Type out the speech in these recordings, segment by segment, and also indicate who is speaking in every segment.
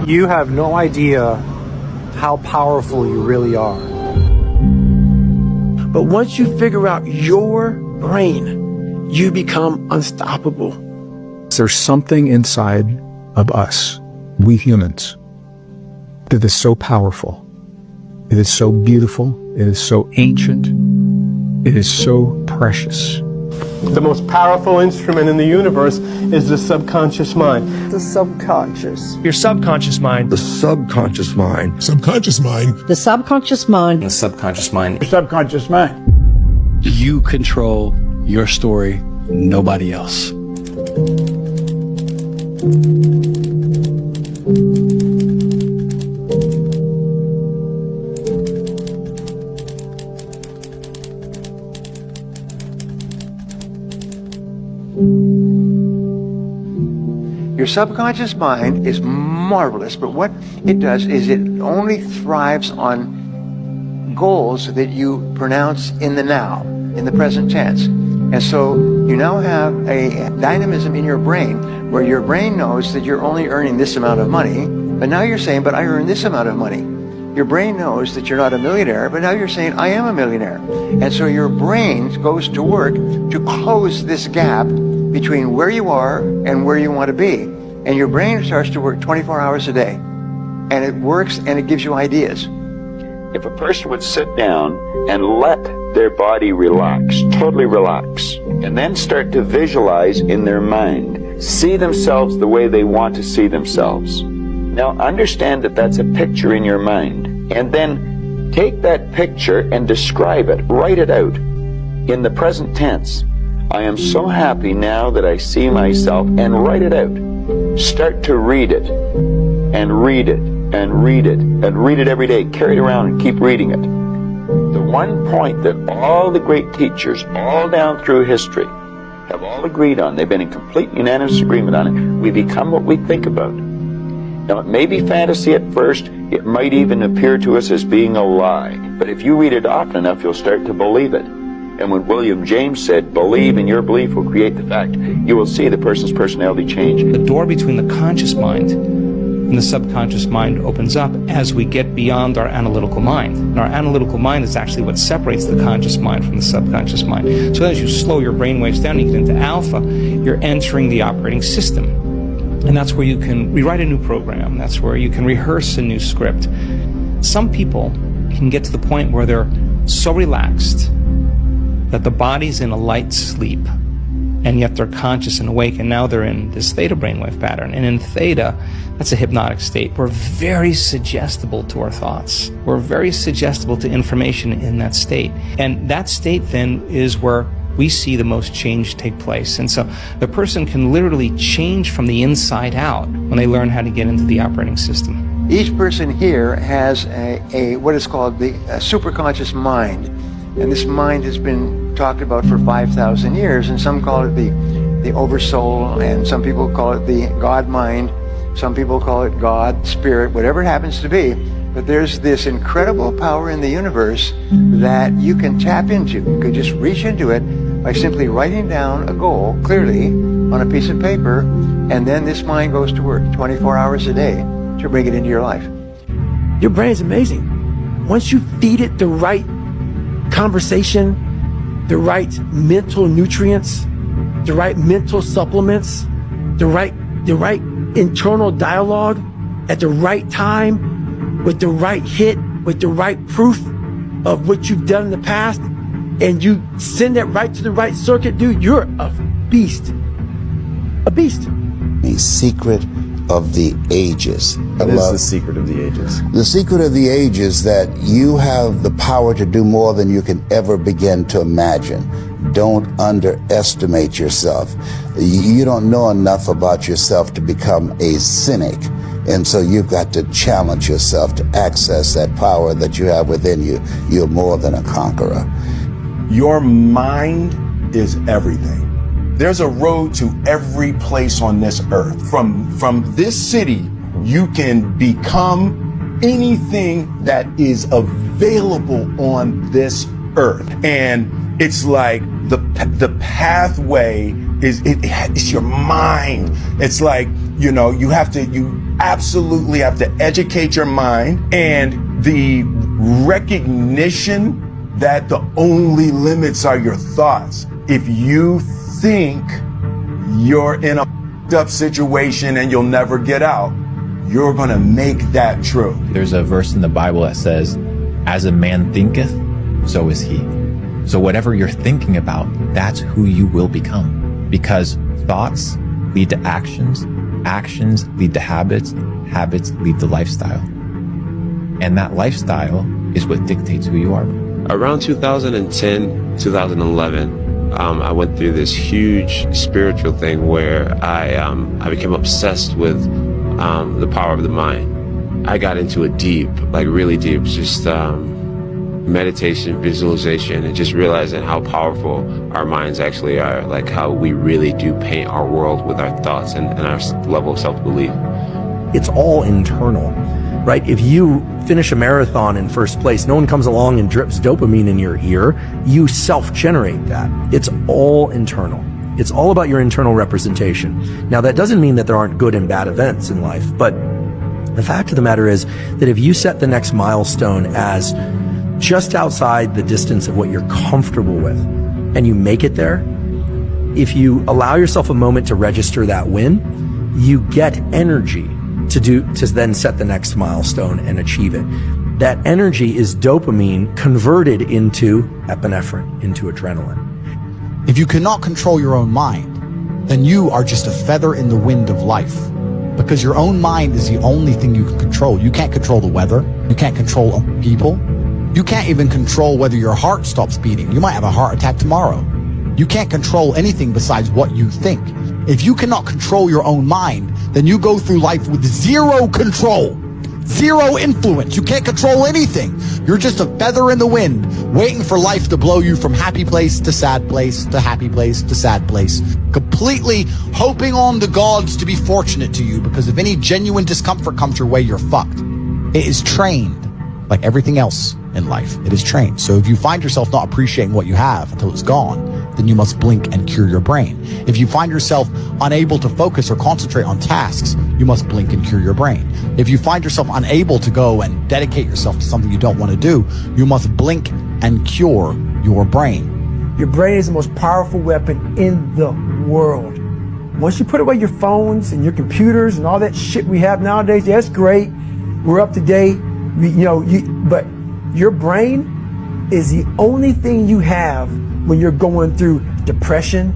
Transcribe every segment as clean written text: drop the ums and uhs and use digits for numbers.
Speaker 1: You have no idea how powerful you really are.
Speaker 2: But once you figure out your brain, you become unstoppable.
Speaker 3: There's something inside of us, we humans, that is so powerful. It is so beautiful. It is so ancient. It is so precious.
Speaker 4: The most powerful instrument in the universe is the subconscious mind.
Speaker 5: The subconscious.
Speaker 6: Your subconscious mind.
Speaker 7: The subconscious mind.
Speaker 8: Subconscious mind.
Speaker 5: The subconscious mind.
Speaker 6: The subconscious mind.
Speaker 2: Your subconscious mind.
Speaker 6: You control your story, nobody else.
Speaker 9: Your subconscious mind is marvelous, but what it does is it only thrives on goals that you pronounce in the now, in the present tense. And so you now have a dynamism in your brain where your brain knows that you're only earning this amount of money, but now you're saying, but I earn this amount of money. Your brain knows that you're not a millionaire, but now you're saying, I am a millionaire. And so your brain goes to work to close this gap between where you are and where you want to be. And your brain starts to work 24 hours a day. And it works and it gives you ideas.
Speaker 10: If a person would sit down and let their body relax, totally relax, and then start to visualize in their mind, see themselves the way they want to see themselves. Now understand that that's a picture in your mind, and then take that picture and describe it, write it out in the present tense. I am so happy now that I see myself, and write it out. Start to read it, and read it, and read it, and read it every day. Carry it around and keep reading it. The one point that all the great teachers, all down through history, have all agreed on, they've been in complete unanimous agreement on it, we become what we think about. Now, it may be fantasy at first, it might even appear to us as being a lie, but if you read it often enough, you'll start to believe it. And when William James said, believe and your belief will create the fact, you will see the person's personality change.
Speaker 6: The door between the conscious mind and the subconscious mind opens up as we get beyond our analytical mind. And our analytical mind is actually what separates the conscious mind from the subconscious mind. So as you slow your brain waves down, you get into alpha, you're entering the operating system. And that's where you can rewrite a new program. That's where you can rehearse a new script. Some people can get to the point where they're so relaxed that the body's in a light sleep, and yet they're conscious and awake, and now they're in this theta brainwave pattern. And in theta, that's a hypnotic state. We're very suggestible to our thoughts. We're very suggestible to information in that state. And that state then is where we see the most change take place. And so the person can literally change from the inside out when they learn how to get into the operating system.
Speaker 9: Each person here has a what is called the superconscious mind. And this mind has been talked about for 5,000 years, and some call it the oversoul, and some people call it the God mind, some people call it God, spirit, whatever it happens to be. But there's this incredible power in the universe that you can tap into. You could just reach into it by simply writing down a goal clearly on a piece of paper, and then this mind goes to work 24 hours a day to bring it into your life.
Speaker 2: Your brain's amazing. Once you feed it the right conversation, the right mental nutrients, the right mental supplements, the right internal dialogue at the right time, with the right hit, with the right proof of what you've done in the past, and you send that right to the right circuit, dude, you're a beast. A beast.
Speaker 7: A secret of the ages.
Speaker 11: What is the secret of the ages?
Speaker 7: The secret of the ages that you have the power to do more than you can ever begin to imagine. Don't underestimate yourself. You don't know enough about yourself to become a cynic. And so you've got to challenge yourself to access that power that you have within you. You're more than a conqueror.
Speaker 11: Your mind is everything. There's a road to every place on this earth. From this city, you can become anything that is available on this earth. And it's like the pathway is it's your mind. It's like You know, you absolutely have to educate your mind, and the recognition that the only limits are your thoughts. If you think you're in a up situation and you'll never get out, you're going to make that true.
Speaker 8: There's a verse in the Bible that says, as a man thinketh, so is he. So whatever you're thinking about, that's who you will become. Because thoughts lead to actions, actions lead to habits, habits lead to lifestyle. And that lifestyle is what dictates who you are.
Speaker 12: Around 2010, 2011, I went through this huge spiritual thing where I became obsessed with the power of the mind. I got into it deep, like really deep, just meditation, visualization, and just realizing how powerful our minds actually are, like how we really do paint our world with our thoughts and our level of self-belief.
Speaker 13: It's all internal, right? If you finish a marathon in first place, no one comes along and drips dopamine in your ear. You self-generate that. It's all internal. It's all about your internal representation. Now, that doesn't mean that there aren't good and bad events in life, but the fact of the matter is that if you set the next milestone as just outside the distance of what you're comfortable with, and you make it there, if you allow yourself a moment to register that win, you get energy to then set the next milestone and achieve it. That energy is dopamine converted into epinephrine, into adrenaline.
Speaker 14: If you cannot control your own mind, then you are just a feather in the wind of life. Because your own mind is the only thing you can control. You can't control the weather. You can't control people. You can't even control whether your heart stops beating. You might have a heart attack tomorrow. You can't control anything besides what you think. If you cannot control your own mind, then you go through life with zero control, zero influence. You can't control anything. You're just a feather in the wind, waiting for life to blow you from happy place to sad place to happy place to sad place, completely hoping on the gods to be fortunate to you, because if any genuine discomfort comes your way, you're fucked. It is trained, like everything else in life. It is trained. So if you find yourself not appreciating what you have until it's gone, then you must blink and cure your brain. If you find yourself unable to focus or concentrate on tasks, you must blink and cure your brain. If you find yourself unable to go and dedicate yourself to something you don't want to do, you must blink and cure your brain.
Speaker 2: Your brain is the most powerful weapon in the world. Once you put away your phones and your computers and all that shit we have nowadays, that's great. We're up to date. But your brain is the only thing you have when you're going through depression,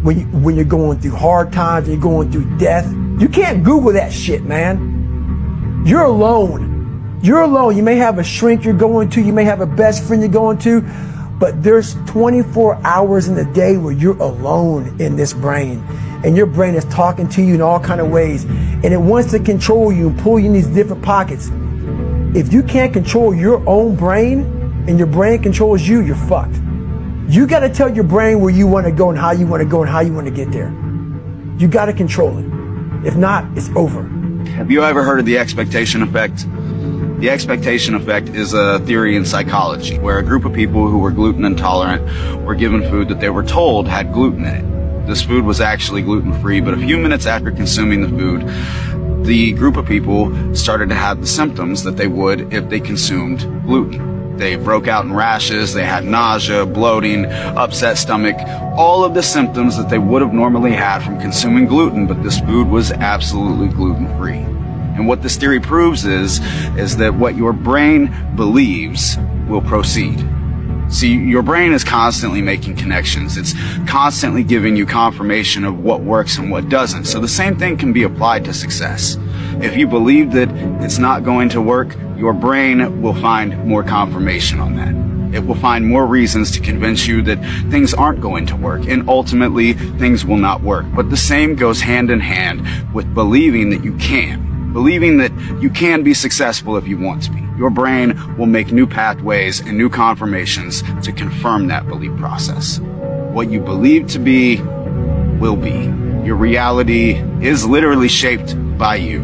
Speaker 2: when you're going through hard times, you're going through death. You can't Google that shit, man. You're alone. You're alone. You may have a shrink you're going to, you may have a best friend you're going to, but there's 24 hours in the day where you're alone in this brain. And your brain is talking to you in all kind of ways. And it wants to control you and pull you in these different pockets. If you can't control your own brain and your brain controls you, you're fucked. You got to tell your brain where you want to go and how you want to go and how you want to get there. You got to control it. If not, it's over.
Speaker 15: Have you ever heard of the expectation effect? The expectation effect is a theory in psychology where a group of people who were gluten intolerant were given food that they were told had gluten in it. This food was actually gluten-free, but a few minutes after consuming the food, the group of people started to have the symptoms that they would if they consumed gluten. They broke out in rashes, they had nausea, bloating, upset stomach, all of the symptoms that they would have normally had from consuming gluten, but this food was absolutely gluten-free. And what this theory proves is that what your brain believes will proceed. See, your brain is constantly making connections. It's constantly giving you confirmation of what works and what doesn't. So the same thing can be applied to success. If you believe that it's not going to work, your brain will find more confirmation on that. It will find more reasons to convince you that things aren't going to work, and ultimately things will not work. But the same goes hand in hand with believing that you can. Believing that you can be successful if you want to be. Your brain will make new pathways and new confirmations to confirm that belief process. What you believe to be will be. Your reality is literally shaped by you.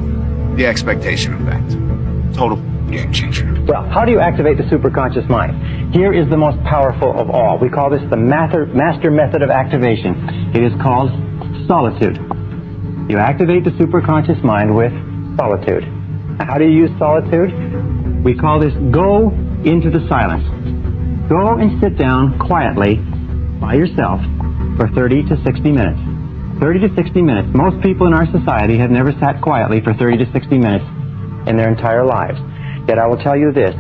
Speaker 15: The expectation effect. Total game changer.
Speaker 16: Well, how do you activate the superconscious mind? Here is the most powerful of all. We call this the master method of activation. It is called solitude. You activate the superconscious mind with solitude. How do you use solitude? We call this go into the silence. Go and sit down quietly by yourself for 30 to 60 minutes. 30 to 60 minutes. Most people in our society have never sat quietly for 30 to 60 minutes in their entire lives. Yet I will tell you this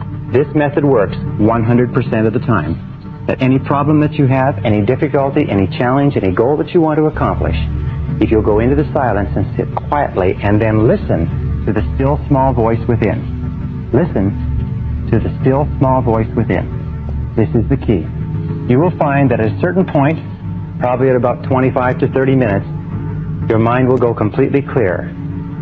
Speaker 16: method works 100% of the time. That any problem that you have, any difficulty, any challenge, any goal that you want to accomplish, if you'll go into the silence and sit quietly and then listen to the still small voice within. Listen to the still small voice within. This is the key. You will find that at a certain point, probably at about 25 to 30 minutes, your mind will go completely clear.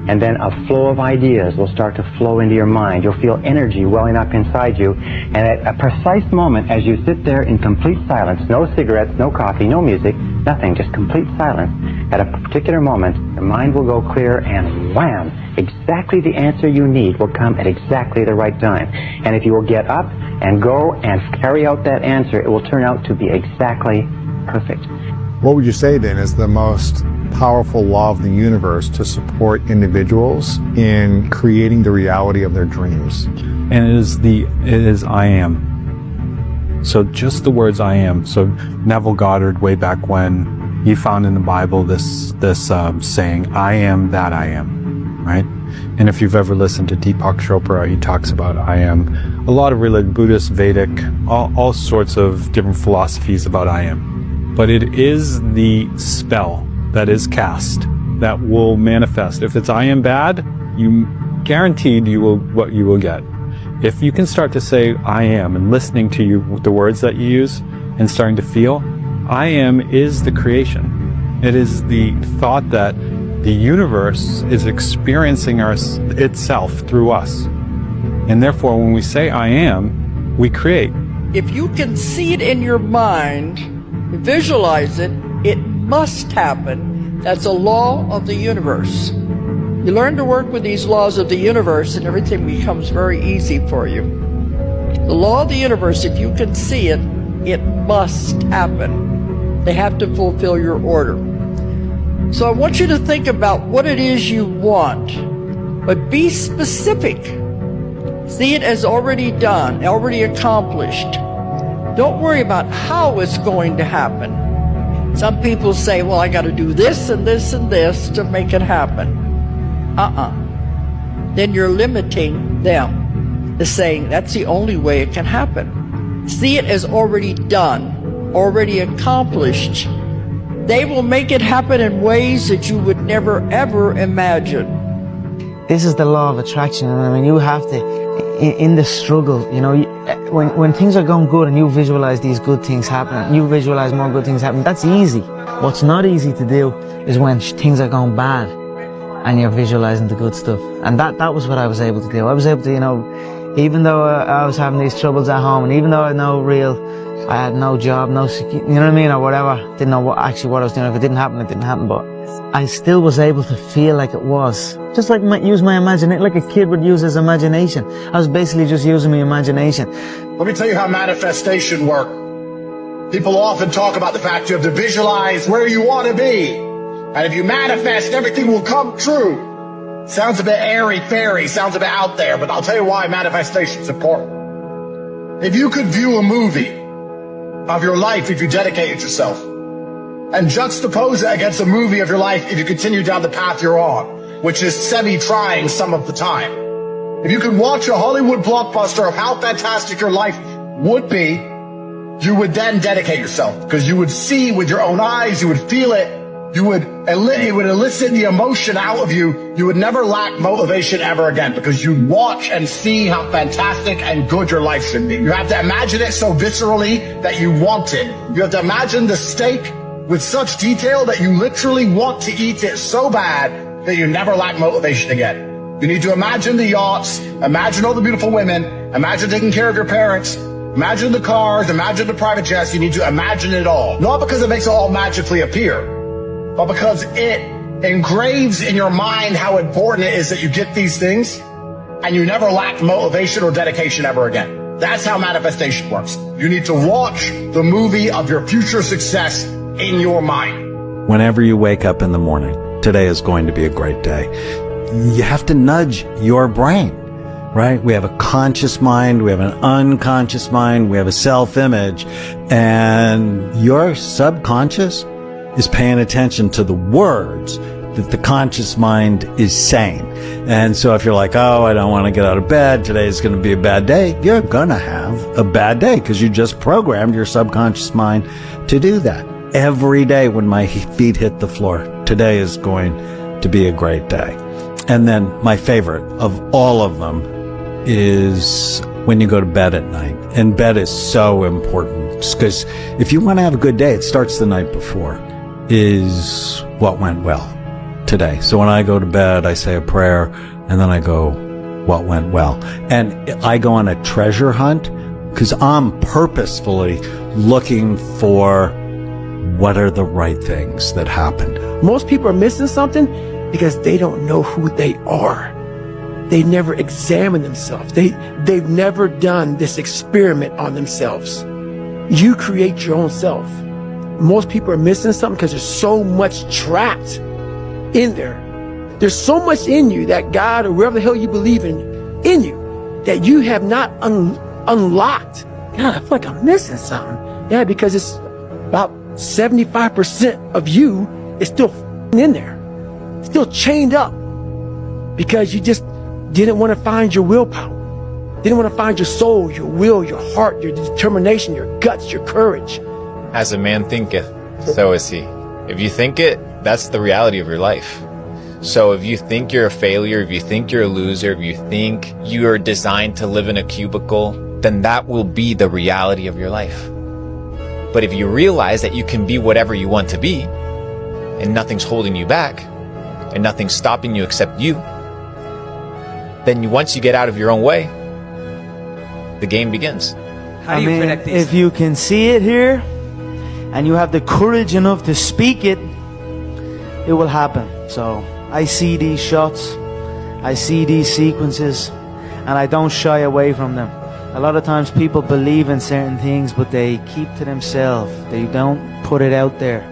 Speaker 16: And then a flow of ideas will start to flow into your mind. You'll feel energy welling up inside you. And at a precise moment, as you sit there in complete silence, no cigarettes, no coffee, no music, nothing, just complete silence, at a particular moment, your mind will go clear and wham! Exactly the answer you need will come at exactly the right time. And if you will get up and go and carry out that answer, it will turn out to be exactly perfect.
Speaker 3: What would you say then is the most powerful law of the universe to support individuals in creating the reality of their dreams?
Speaker 1: And it is I am. So just the words I am. So Neville Goddard, way back when, he found in the Bible this saying, I am that I am, right? And if you've ever listened to Deepak Chopra, he talks about I am. A lot of religion, Buddhist, Vedic, all sorts of different philosophies about I am. But it is the spell that is cast that will manifest. If it's I am bad, you guaranteed what you will get. If you can start to say I am and listening to you, the words that you use and starting to feel, I am is the creation. It is the thought that the universe is experiencing itself through us. And therefore, when we say I am, we create.
Speaker 5: If you can see it in your mind, visualize it, it must happen. That's a law of the universe. You learn to work with these laws of the universe and everything becomes very easy for you. The law of the universe, if you can see it, it must happen. They have to fulfill your order. So I want you to think about what it is you want, but be specific. See it as already done, already accomplished. Don't worry about how it's going to happen. Some people say, well, I got to do this and this and this to make it happen. Then you're limiting them to saying that's the only way it can happen. See it as already done, already accomplished. They will make it happen in ways that you would never, ever imagine.
Speaker 17: This is the law of attraction. I mean, you have to, in the struggle, you know, when things are going good and you visualize these good things happening, you visualize more good things happening, that's easy. What's not easy to do is when things are going bad and you're visualizing the good stuff. And that was what I was able to do. I was able to, you know, even though I was having these troubles at home and even though I had no job, no security, you know what I mean, or whatever, didn't know what I was doing. If it didn't happen, it didn't happen, but I still was able to feel like it was. Just like use my imagination, like a kid would use his imagination. I was basically just using my imagination.
Speaker 18: Let me tell you how manifestation works. People often talk about the fact you have to visualize where you want to be. And if you manifest, everything will come true. Sounds a bit airy-fairy, sounds a bit out there, but I'll tell you why manifestation is important. If you could view a movie of your life if you dedicated yourself, and juxtapose it against a movie of your life if you continue down the path you're on, which is semi-trying some of the time. If you could watch a Hollywood blockbuster of how fantastic your life would be, you would then dedicate yourself, because you would see with your own eyes, you would feel it, it would elicit the emotion out of you. You would never lack motivation ever again, because you watch and see how fantastic and good your life should be. You have to imagine it so viscerally that you want it. You have to imagine the steak with such detail that you literally want to eat it so bad that you never lack motivation again. You need to imagine the yachts, imagine all the beautiful women, imagine taking care of your parents, imagine the cars, imagine the private jets. You need to imagine it all. Not because it makes it all magically appear, but because it engraves in your mind how important it is that you get these things and you never lack motivation or dedication ever again. That's how manifestation works. You need to watch the movie of your future success in your mind.
Speaker 19: Whenever you wake up in the morning, today is going to be a great day. You have to nudge your brain, right? We have a conscious mind, we have an unconscious mind, we have a self-image, and your subconscious is paying attention to the words that the conscious mind is saying. And so if you're like, oh, I don't want to get out of bed, today's going to be a bad day, you're going to have a bad day because you just programmed your subconscious mind to do that. Every day when my feet hit the floor, today is going to be a great day. And then my favorite of all of them is when you go to bed at night. And bed is so important because if you want to have a good day, it starts the night before, is what went well today. So when I go to bed, I say a prayer and then I go, what went well? And I go on a treasure hunt because I'm purposefully looking for what are the right things that happened.
Speaker 2: Most people are missing something because they don't know who they are. They never examine themselves. They've never done this experiment on themselves. You create your own self. Most people are missing something because there's so much trapped in there. There's so much in you that God or wherever the hell you believe in you that you have not unlocked. God, I feel like I'm missing something. Yeah, because it's about 75% of you is still in there, still chained up because you just didn't want to find your willpower, didn't want to find your soul, your will, your heart, your determination, your guts, your courage.
Speaker 8: As a man thinketh, so is he. If you think it, that's the reality of your life. So if you think you're a failure, if you think you're a loser, if you think you're designed to live in a cubicle, then that will be the reality of your life. But if you realize that you can be whatever you want to be, and nothing's holding you back, and nothing's stopping you except you, then once you get out of your own way, the game begins.
Speaker 17: How do you predict these? If you can see it here, and you have the courage enough to speak it, it will happen. So I see these shots, I see these sequences, and I don't shy away from them. A lot of times people believe in certain things, but they keep to themselves. They don't put it out there.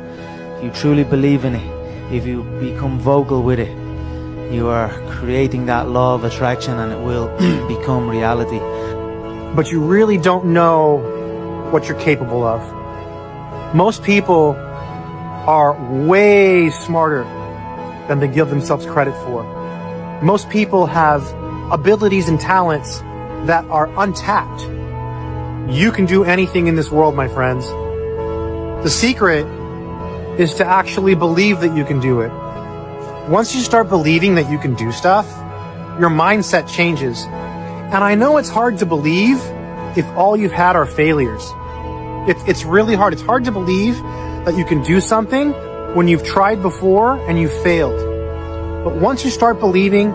Speaker 17: If you truly believe in it, if you become vocal with it, you are creating that law of attraction and it will become reality.
Speaker 20: But you really don't know what you're capable of. Most people are way smarter than they give themselves credit for. Most people have abilities and talents that are untapped. You can do anything in this world, my friends. The secret is to actually believe that you can do it. Once you start believing that you can do stuff, your mindset changes. And I know it's hard to believe if all you've had are failures. It's really hard. It's hard to believe that you can do something when you've tried before and you've failed. But once you start believing,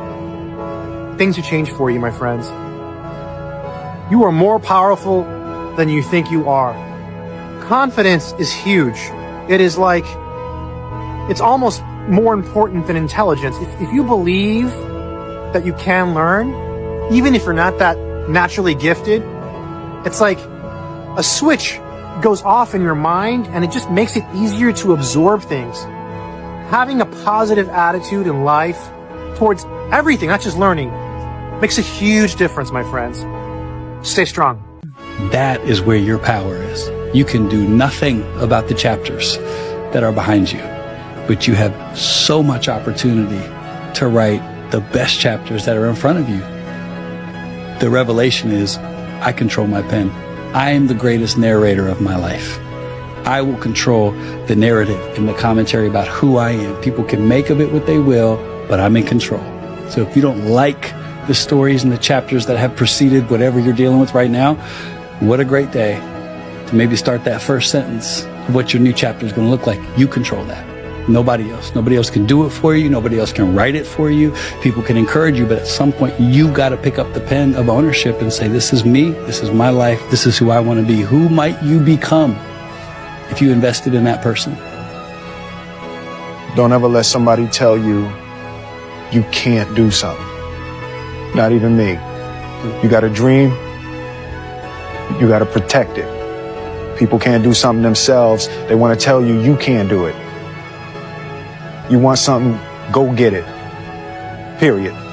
Speaker 20: things will change for you, my friends. You are more powerful than you think you are. Confidence is huge. It is like, it's almost more important than intelligence. If you believe that you can learn, even if you're not that naturally gifted, it's like a switch goes off in your mind and it just makes it easier to absorb things. Having a positive attitude in life towards everything, not just learning, makes a huge difference, my friends. Stay strong.
Speaker 21: That is where your power is. You can do nothing about the chapters that are behind you, but you have so much opportunity to write the best chapters that are in front of you. The revelation is, I control my pen. I am the greatest narrator of my life. I will control the narrative and the commentary about who I am. People can make of it what they will, but I'm in control. So if you don't like the stories and the chapters that have preceded whatever you're dealing with right now, what a great day to maybe start that first sentence of what your new chapter is going to look like. You control that. Nobody else. Nobody else can do it for you. Nobody else can write it for you. People can encourage you, but at some point you got to pick up the pen of ownership and say, this is me. This is my life. This is who I want to be. Who might you become if you invested in that person?
Speaker 11: Don't ever let somebody tell you you can't do something. Not even me. You got a dream, you got to protect it. People can't do something themselves. They want to tell you you can't do it.
Speaker 4: You want something, go get it. Period.